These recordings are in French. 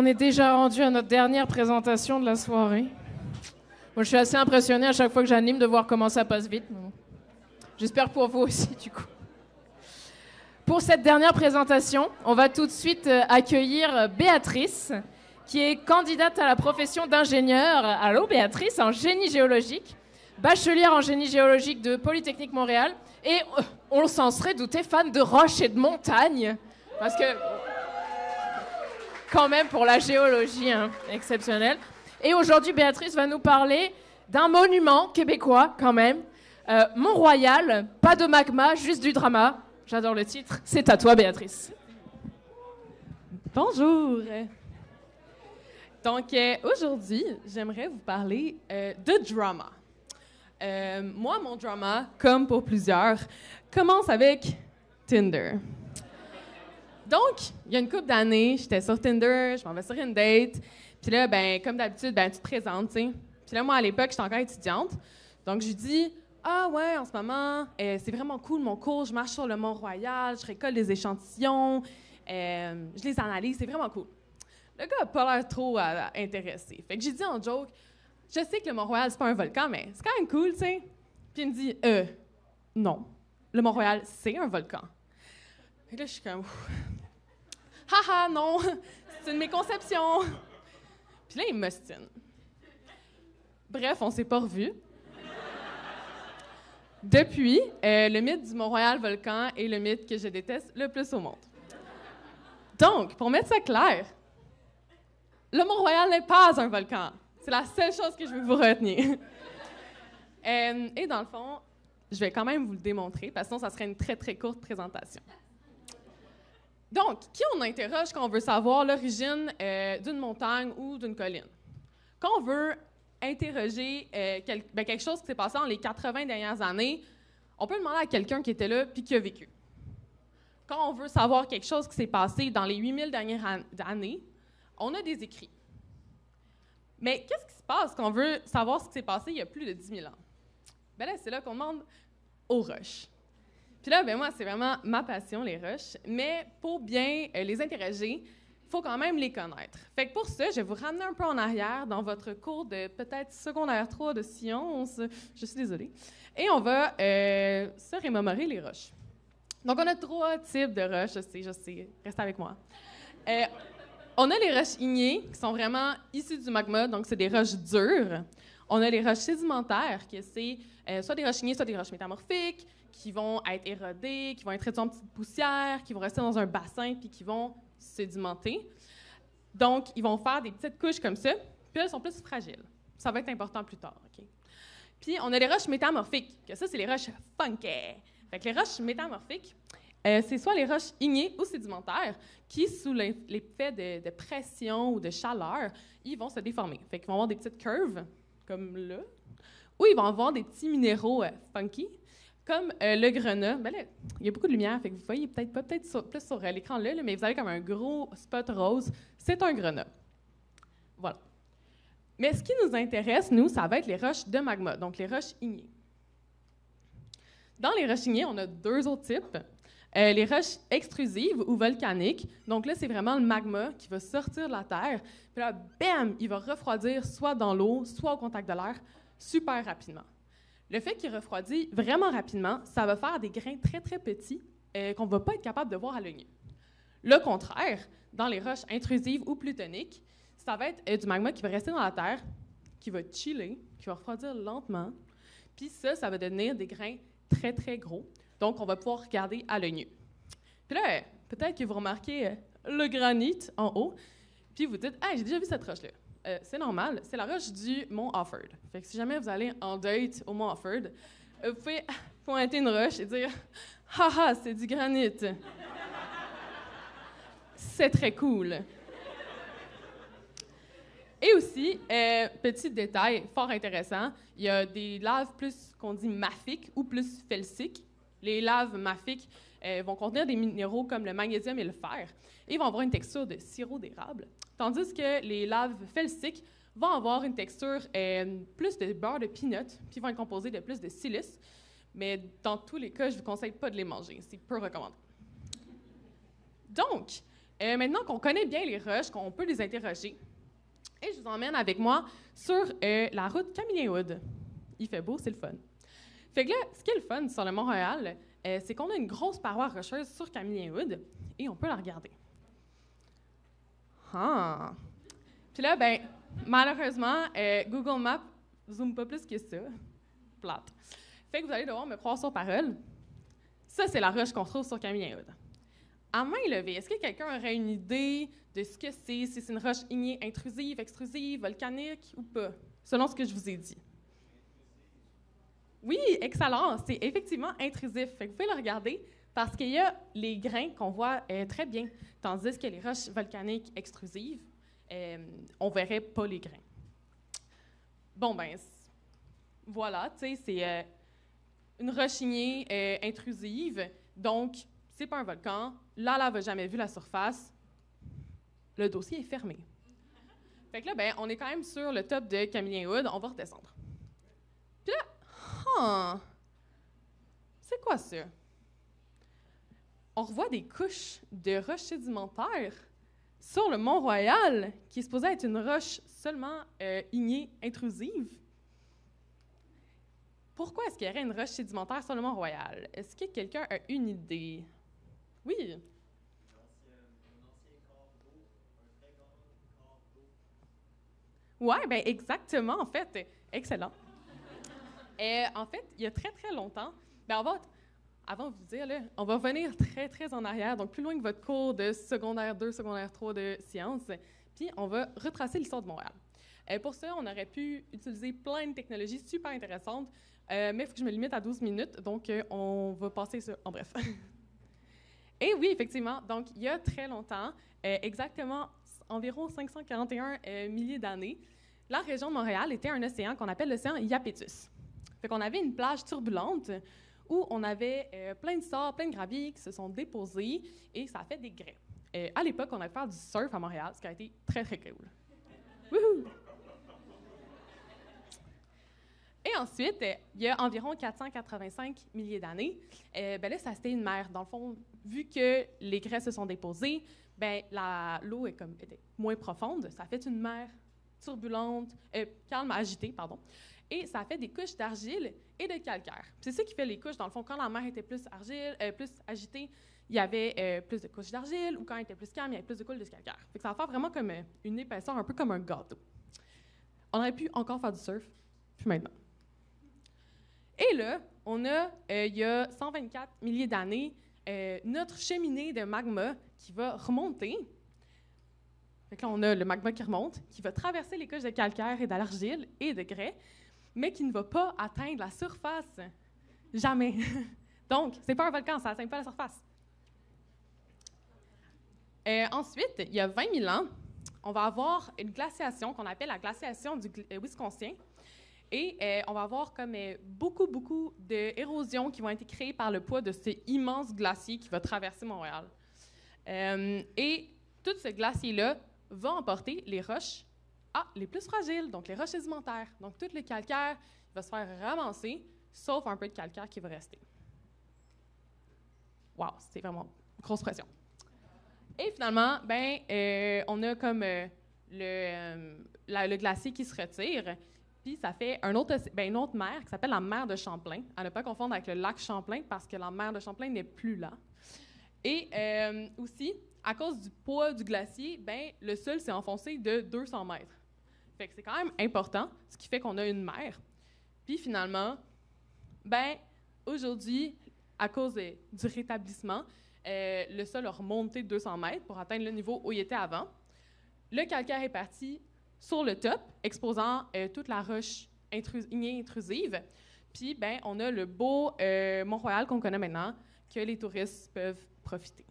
on est déjà rendu à notre dernière présentation de la soirée. Moi, je suis assez impressionnée à chaque fois que j'anime de voir comment ça passe vite. Bon. J'espère pour vous aussi, du coup. Pour cette dernière présentation, on va tout de suite accueillir Béatrice, qui est candidate à la profession d'ingénieur. Allô, Béatrice, en génie géologique, bachelière en génie géologique de Polytechnique Montréal, et on s'en serait douté, fan de roches et de montagnes, parce que, quand même, pour la géologie, hein, exceptionnelle. Et aujourd'hui, Béatrice va nous parler d'un monument québécois, quand même, Mont-Royal, pas de magma, juste du drama. J'adore le titre. C'est à toi, Béatrice. Bonjour. Donc, aujourd'hui, j'aimerais vous parler de drama. Moi, mon drama, comme pour plusieurs, commence avec Tinder. Donc, il y a une couple d'années, j'étais sur Tinder, je m'en vais sur une date. Puis là, ben, comme d'habitude, ben, tu te présentes, tu sais. Puis là, moi, à l'époque, j'étais encore étudiante. Donc, je lui dis... Ah ouais, en ce moment, c'est vraiment cool mon cours. Je marche sur le Mont-Royal, je récolte des échantillons, je les analyse, c'est vraiment cool. Le gars n'a pas l'air trop intéressé. Fait que j'ai dit en joke, je sais que le Mont-Royal, c'est pas un volcan, mais c'est quand même cool, tu sais. Puis il me dit, non, le Mont-Royal, c'est un volcan. Fait que là, je suis comme, haha, non, c'est une méconception. Puis là, il m'ostine. Bref, on s'est pas revus. Depuis, le mythe du Mont-Royal volcan est le mythe que je déteste le plus au monde. Donc, pour mettre ça clair, le Mont-Royal n'est pas un volcan. C'est la seule chose que je veux vous retenir. Et dans le fond, je vais quand même vous le démontrer, parce que sinon, ça serait une très, très courte présentation. Donc, qui on interroge quand on veut savoir l'origine d'une montagne ou d'une colline? Quand on veut interroger quelque chose qui s'est passé dans les 80 dernières années, on peut demander à quelqu'un qui était là puis qui a vécu. Quand on veut savoir quelque chose qui s'est passé dans les 8000 dernières années, on a des écrits. Mais qu'est-ce qui se passe quand on veut savoir ce qui s'est passé il y a plus de 10 000 ans? Ben là, c'est là qu'on demande aux roches. Puis là, ben moi, c'est vraiment ma passion, les roches. Mais pour bien les interroger, il faut quand même les connaître. Fait que pour ça, je vais vous ramener un peu en arrière dans votre cours de peut-être secondaire 3 de sciences. Je suis désolée. Et on va se remémorer les roches. Donc, on a 3 types de roches, je sais. Restez avec moi. On a les roches ignées, qui sont vraiment issues du magma, donc c'est des roches dures. On a les roches sédimentaires, qui c'est soit des roches ignées, soit des roches métamorphiques, qui vont être érodées, qui vont être réduites en petites poussières, qui vont rester dans un bassin, puis qui vont sédimenter. Donc, ils vont faire des petites couches comme ça, puis elles sont plus fragiles. Ça va être important plus tard, OK? Puis, on a les roches métamorphiques, que ça, c'est les roches funky. Fait que les roches métamorphiques, c'est soit les roches ignées ou sédimentaires qui, sous l'effet de pression ou de chaleur, ils vont se déformer. Fait qu'ils vont avoir des petites curves, comme là, ou ils vont avoir des petits minéraux funky, comme le grenat. Ben là, il y a beaucoup de lumière, fait que vous voyez peut-être pas plus sur l'écran là, mais vous avez comme un gros spot rose. C'est un grenat. Voilà. Mais ce qui nous intéresse, nous, ça va être les roches de magma, donc les roches ignées. Dans les roches ignées, on a 2 autres types. Les roches extrusives ou volcaniques. Donc là, c'est vraiment le magma qui va sortir de la terre. Puis là, bam, il va refroidir soit dans l'eau, soit au contact de l'air, super rapidement. Le fait qu'il refroidit vraiment rapidement, ça va faire des grains très, très petits qu'on ne va pas être capable de voir à l'œil nu. Le contraire, dans les roches intrusives ou plutoniques, ça va être du magma qui va rester dans la terre, qui va chiller, qui va refroidir lentement. Puis ça va devenir des grains très, très gros. Donc, on va pouvoir regarder à l'œil nu. Puis là, peut-être que vous remarquez le granit en haut, puis vous dites « Hey, j'ai déjà vu cette roche-là. » c'est normal, c'est la roche du mont Offord. Fait que si jamais vous allez en date au mont Offord, vous pouvez pointer une roche et dire « Haha, c'est du granit. » C'est très cool. Et aussi, petit détail fort intéressant, il y a des laves plus qu'on dit mafiques ou plus felsiques. Les laves mafiques vont contenir des minéraux comme le magnésium et le fer. Et ils vont avoir une texture de sirop d'érable. Tandis que les laves felsiques vont avoir une texture plus de beurre de peanut, puis vont être composées de plus de silice. Mais dans tous les cas, je ne vous conseille pas de les manger. C'est peu recommandé. Donc, Maintenant qu'on connaît bien les roches, qu'on peut les interroger, et je vous emmène avec moi sur la route Camillien-Wood. Il fait beau, c'est le fun. Fait que là, ce qui est le fun sur le Mont-Royal, c'est qu'on a une grosse paroi rocheuse sur Camillien-Wood et on peut la regarder. Ah! Puis là, ben, malheureusement, Google Maps zoome pas plus que ça. Plate. Fait que vous allez devoir me croire sur parole. Ça, c'est la roche qu'on trouve sur Camillien-Wood. À main levée, est-ce que quelqu'un aurait une idée de ce que c'est, si c'est une roche ignée intrusive, extrusive, volcanique ou pas, selon ce que je vous ai dit? Oui, excellent. C'est effectivement intrusif. Fait que vous pouvez le regarder parce qu'il y a les grains qu'on voit très bien, tandis que les roches volcaniques extrusives, on ne verrait pas les grains. Bon, ben, voilà, tu sais, c'est une roche ignée intrusive, donc c'est pas un volcan. La lave n'a jamais vu la surface. Le dossier est fermé. Fait que là, ben, on est quand même sur le top de Camillien-Wood. On va redescendre. Puis là, c'est quoi ça? On revoit des couches de roches sédimentaires sur le Mont-Royal, qui est supposé être une roche seulement ignée intrusive. Pourquoi est-ce qu'il y aurait une roche sédimentaire sur le Mont-Royal? Est-ce que quelqu'un a une idée? Oui? Un ancien corps d'eau, un très grand corps d'eau. Oui, bien exactement, en fait. Excellent. En fait, il y a très, très longtemps, bien, avant de vous dire, là, on va revenir très, très en arrière, donc plus loin que votre cours de secondaire 2, secondaire 3 de sciences, puis on va retracer l'histoire de Montréal. Pour ça, on aurait pu utiliser plein de technologies super intéressantes, mais il faut que je me limite à 12 minutes, donc on va passer ça en bref. Et oui, effectivement, donc il y a très longtemps, exactement environ 541 milliers d'années, la région de Montréal était un océan qu'on appelle l'océan Iapetus. Fait qu'on avait une plage turbulente où on avait plein de sorts, plein de graviers qui se sont déposés et ça a fait des grès. À l'époque, on allait faire du surf à Montréal, ce qui a été très, très cool. Wouhou! Et ensuite, il y a environ 485 milliers d'années, ben là, ça c'était une mer. Dans le fond, vu que les grès se sont déposés, ben l'eau était moins profonde. Ça a fait une mer turbulente, calme, agitée, pardon. Et ça a fait des couches d'argile et de calcaire. C'est ça qui fait les couches. Dans le fond, quand la mer était plus agitée, il y avait plus de couches d'argile, ou quand elle était plus calme, il y avait plus de couches de calcaire. Fait que ça va faire vraiment comme une épaisseur, un peu comme un gâteau. On aurait pu encore faire du surf, puis maintenant. Et là, on a, il y a 124 milliers d'années, notre cheminée de magma qui va remonter. Fait que là, on a le magma qui remonte, qui va traverser les couches de calcaire et d'argile et de grès, mais qui ne va pas atteindre la surface. Jamais. Donc, c'est pas un volcan, ça n'atteint pas la surface. Ensuite, il y a 20 000 ans, on va avoir une glaciation qu'on appelle la glaciation du Wisconsin. Et on va avoir comme beaucoup d'érosions qui vont être créées par le poids de ce immense glacier qui va traverser Montréal. Et tout ce glacier-là va emporter les roches les plus fragiles, donc les roches sédimentaires. Donc, tout le calcaire va se faire ramasser, sauf un peu de calcaire qui va rester. Wow, c'est vraiment une grosse pression. Et finalement, on a comme le glacier qui se retire. Puis ça fait une autre mer qui s'appelle la mer de Champlain, à ne pas confondre avec le lac Champlain, parce que la mer de Champlain n'est plus là. Et aussi, à cause du poids du glacier, le sol s'est enfoncé de 200 mètres. Fait que c'est quand même important, ce qui fait qu'on a une mer. Puis finalement, aujourd'hui, à cause du rétablissement, le sol a remonté de 200 mètres pour atteindre le niveau où il était avant. Le calcaire est parti sur le top, exposant toute la roche ignée intrusive. Puis, on a le beau Mont-Royal qu'on connaît maintenant, que les touristes peuvent profiter.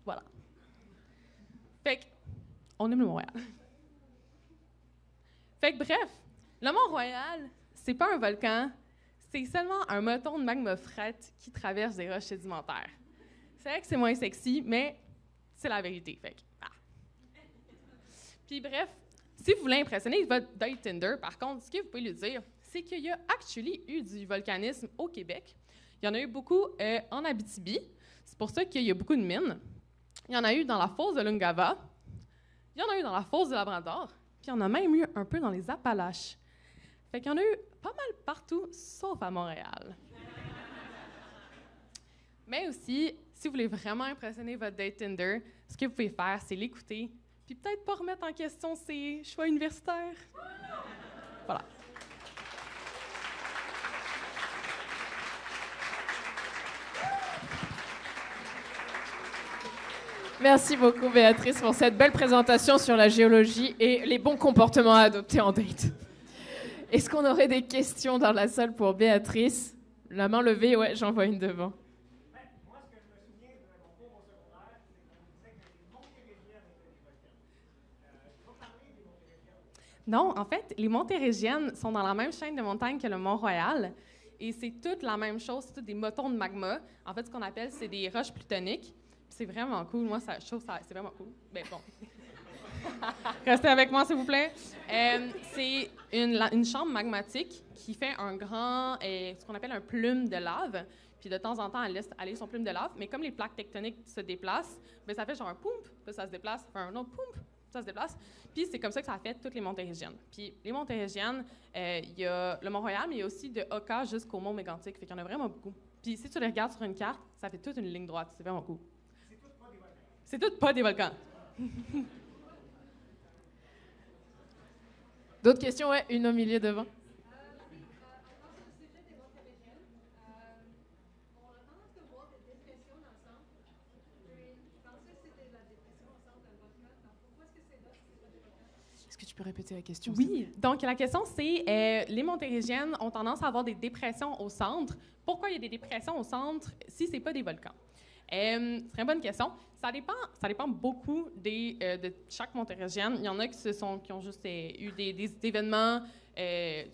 Voilà. Fait que, on aime le Mont-Royal. Fait que, bref, le Mont-Royal, c'est pas un volcan, c'est seulement un moton de magma fret qui traverse des roches sédimentaires. C'est vrai que c'est moins sexy, mais c'est la vérité. Fait que, Puis bref, si vous voulez impressionner votre date Tinder, par contre, ce que vous pouvez lui dire, c'est qu'il y a actually eu du volcanisme au Québec. Il y en a eu beaucoup en Abitibi. C'est pour ça qu'il y a beaucoup de mines. Il y en a eu dans la fosse de l'Ungava, il y en a eu dans la fosse de Labrador, puis il y en a même eu un peu dans les Appalaches. Fait qu'il y en a eu pas mal partout, sauf à Montréal. Mais aussi, si vous voulez vraiment impressionner votre date Tinder, ce que vous pouvez faire, c'est l'écouter, puis peut-être pas remettre en question ses choix universitaires. Voilà. Merci beaucoup, Béatrice, pour cette belle présentation sur la géologie et les bons comportements à adopter en date. Est-ce qu'on aurait des questions dans la salle pour Béatrice? La main levée, ouais, j'en vois une devant. Moi, ce que je me souviens de mon cours au secondaire, c'est qu'on disait que les montérégiennes étaient des volcans. Tu vas parler des montérégiennes? Non, en fait, les montérégiennes sont dans la même chaîne de montagnes que le Mont-Royal. Et c'est toute la même chose, c'est tous des motons de magma. En fait, ce qu'on appelle, c'est des roches plutoniques. C'est vraiment cool. Moi, je trouve ça c'est vraiment cool. Ben bon. Restez avec moi, s'il vous plaît. C'est une chambre magmatique qui fait un grand, ce qu'on appelle un plume de lave. Puis de temps en temps, elle laisse aller son plume de lave. Mais comme les plaques tectoniques se déplacent, ben ça fait genre un poump, puis ça se déplace, ça fait un autre poump, ça se déplace. Puis c'est comme ça que ça a fait toutes les montérégiennes. Puis les montérégiennes, il y a le Mont-Royal, mais il y a aussi de Oka jusqu'au Mont Mégantic. Fait qu'il y en a vraiment beaucoup. Puis si tu les regardes sur une carte, ça fait toute une ligne droite. C'est vraiment cool. C'est toutes pas des volcans. D'autres questions? Ouais, une au milieu devant. Est-ce que tu peux répéter la question? Oui. Donc, la question, c'est les montérégiennes ont tendance à avoir des dépressions au centre. Pourquoi il y a des dépressions au centre si ce n'est pas des volcans? C'est une bonne question. Ça dépend beaucoup de chaque montérégienne. Il y en a qui ont juste eu des événements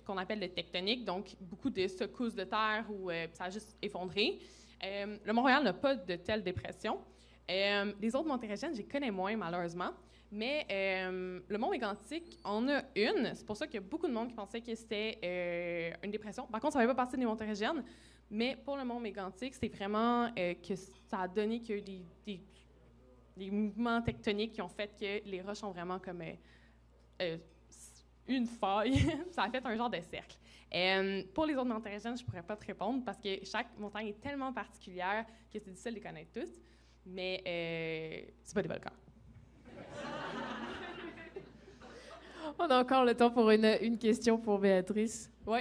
qu'on appelle de tectoniques, donc beaucoup de secousses de terre où ça a juste effondré. Le Mont-Royal n'a pas de telle dépression. Les autres montérégiennes, je les connais moins, malheureusement. Mais le Mont Mégantic en a une. C'est pour ça qu'il y a beaucoup de monde qui pensait que c'était une dépression. Par contre, ça ne fait pas partie des montérégiennes. Mais pour le Mont Mégantic, c'est vraiment que ça a donné qu'il y a eu des mouvements tectoniques qui ont fait que les roches ont vraiment comme une faille. Ça a fait un genre de cercle. Pour les autres montérégiennes, je ne pourrais pas te répondre parce que chaque montagne est tellement particulière que c'est difficile de les connaître tous. Mais c'est pas des volcans. On a encore le temps pour une question pour Béatrice. Oui.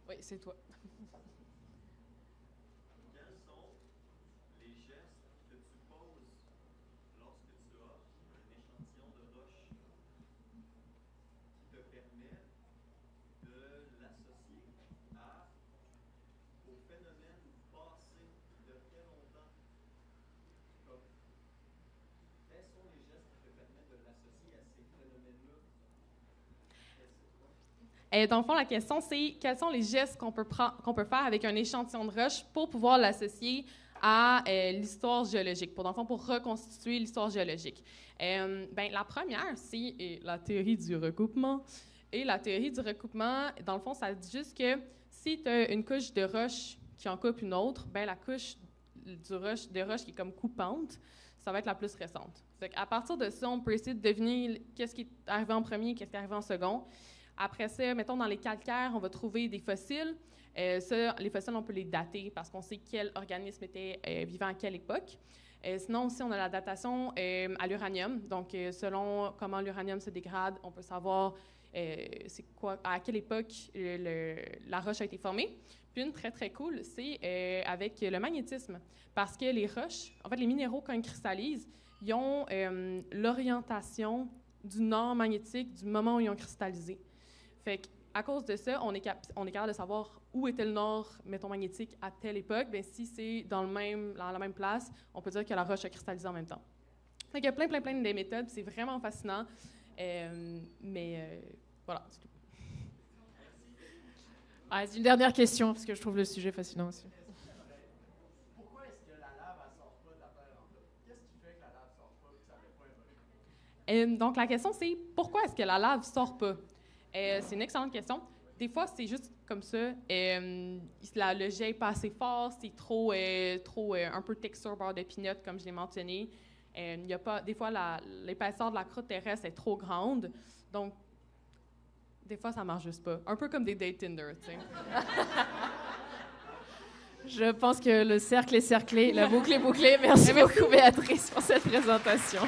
Oui, c'est toi. Quels sont les gestes que tu poses lorsque tu as un échantillon de roche qui te permet de l'associer au phénomène passé de très longtemps? Comme, quels sont les gestes qui te permettent de l'associer à ces phénomènes-là? Dans le fond, la question, c'est quels sont les gestes qu'on peut faire avec un échantillon de roche pour pouvoir l'associer à l'histoire géologique, dans le fond, pour reconstituer l'histoire géologique. La première, c'est la théorie du recoupement. Et la théorie du recoupement, dans le fond, ça dit juste que si tu as une couche de roche qui en coupe une autre, la couche de roche qui est comme coupante, ça va être la plus récente. Fait qu'à partir de ça, on peut essayer de deviner qu'est-ce qui est arrivé en premier, qu'est-ce qui est arrivé en second. Après ça, mettons, dans les calcaires, on va trouver des fossiles. Les fossiles, on peut les dater parce qu'on sait quel organisme était vivant à quelle époque. Sinon, aussi, on a la datation à l'uranium. Donc, selon comment l'uranium se dégrade, on peut savoir à quelle époque la roche a été formée. Puis une très, très cool, c'est avec le magnétisme. Parce que les roches, en fait, les minéraux, quand ils cristallisent, ils ont l'orientation du nord magnétique du moment où ils ont cristallisé. Fait qu'à cause de ça, on est capable de savoir où était le nord, mettons, magnétique à telle époque. Si c'est dans la même place, on peut dire que la roche a cristallisé en même temps. Fait qu'il y a plein de méthodes, c'est vraiment fascinant. Voilà, c'est tout. C'est une dernière question, parce que je trouve le sujet fascinant aussi. Pourquoi est-ce que la lave ne sort pas de la terre en bas? Qu'est-ce qui fait que la lave ne sort pas et que ça ne fait pas évoluer? Donc, la question, c'est pourquoi est-ce que la lave ne sort pas? C'est une excellente question. des fois, c'est juste comme ça. Le jet n'est pas assez fort, c'est trop un peu texture beurre de pinot, comme je l'ai mentionné. Y a pas, des fois, l'épaisseur de la croûte terrestre est trop grande. Donc, des fois, ça ne marche juste pas. Un peu comme des dates Tinder, tu sais. Je pense que le cercle est cerclé, la boucle est bouclée. Merci beaucoup, Béatrice, pour cette présentation.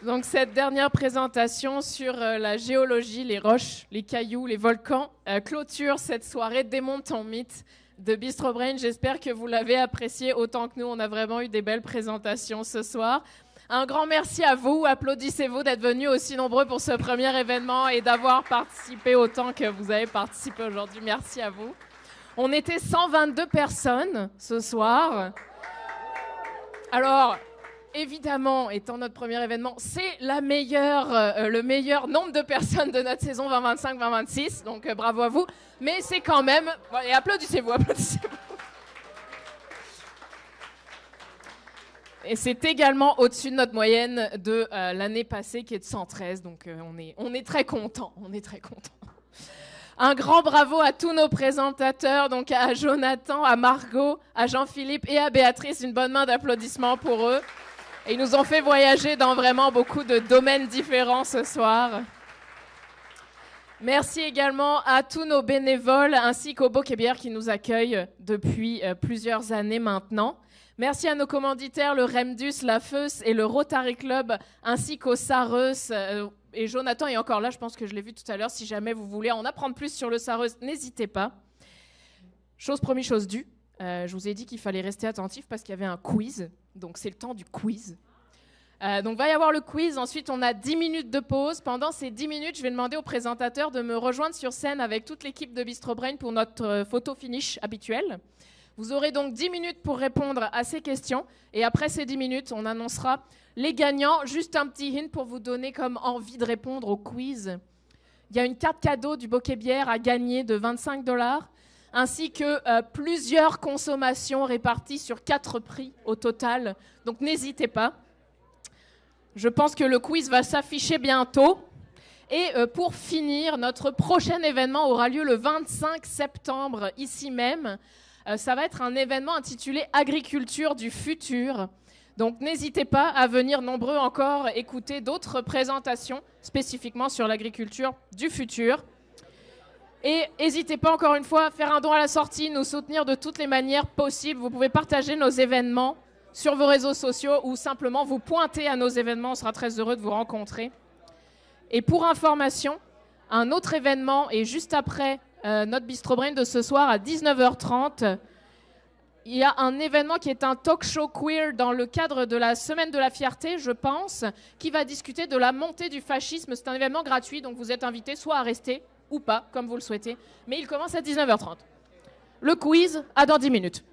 Donc, cette dernière présentation sur la géologie, les roches, les cailloux, les volcans, clôture cette soirée Démonte ton mythe de Bistro Brain. J'espère que vous l'avez apprécié autant que nous. On a vraiment eu des belles présentations ce soir. Un grand merci à vous. Applaudissez-vous d'être venus aussi nombreux pour ce premier événement et d'avoir participé autant que vous avez participé aujourd'hui. Merci à vous. On était 122 personnes ce soir. Alors, évidemment, étant notre premier événement, c'est le meilleur nombre de personnes de notre saison 2025-2026. Donc, bravo à vous. Mais c'est quand même... Et applaudissez-vous, applaudissez-vous. Et c'est également au-dessus de notre moyenne de l'année passée, qui est de 113. Donc, on est très contents. On est très contents. Un grand bravo à tous nos présentateurs, donc à Jonathan, à Margot, à Jean-Philippe et à Béatrice. Une bonne main d'applaudissements pour eux. Et ils nous ont fait voyager dans vraiment beaucoup de domaines différents ce soir. Merci également à tous nos bénévoles ainsi qu'au Bokébière qui nous accueillent depuis plusieurs années maintenant. Merci à nos commanditaires, le Remdus, la Feus et le Rotary Club, ainsi qu'au Sareus. Et Jonathan est encore là, je pense que je l'ai vu tout à l'heure. Si jamais vous voulez en apprendre plus sur le Sareus, n'hésitez pas. Chose promise, chose due. Je vous ai dit qu'il fallait rester attentif parce qu'il y avait un quiz. Donc, c'est le temps du quiz. Donc, va y avoir le quiz. Ensuite, on a 10 minutes de pause. Pendant ces 10 minutes, je vais demander au présentateur de me rejoindre sur scène avec toute l'équipe de Bistro Brain pour notre photo finish habituelle. Vous aurez donc 10 minutes pour répondre à ces questions. Et après ces 10 minutes, on annoncera les gagnants. Juste un petit hint pour vous donner comme envie de répondre au quiz. Il y a une carte cadeau du Bokébière à gagner de 25 $, ainsi que plusieurs consommations réparties sur 4 prix au total. Donc n'hésitez pas. Je pense que le quiz va s'afficher bientôt. Et pour finir, notre prochain événement aura lieu le 25 septembre, ici même. Ça va être un événement intitulé « Agriculture du futur ». Donc, n'hésitez pas à venir nombreux encore écouter d'autres présentations spécifiquement sur l'agriculture du futur. Et n'hésitez pas, encore une fois, à faire un don à la sortie, nous soutenir de toutes les manières possibles. Vous pouvez partager nos événements sur vos réseaux sociaux ou simplement vous pointer à nos événements. On sera très heureux de vous rencontrer. Et pour information, un autre événement est juste après notre Bistro Brain de ce soir à 19h30. Il y a un événement qui est un talk show queer dans le cadre de la Semaine de la Fierté, je pense, qui va discuter de la montée du fascisme. C'est un événement gratuit, donc vous êtes invités soit à rester ou pas, comme vous le souhaitez. Mais il commence à 19h30. Le quiz, à dans 10 minutes.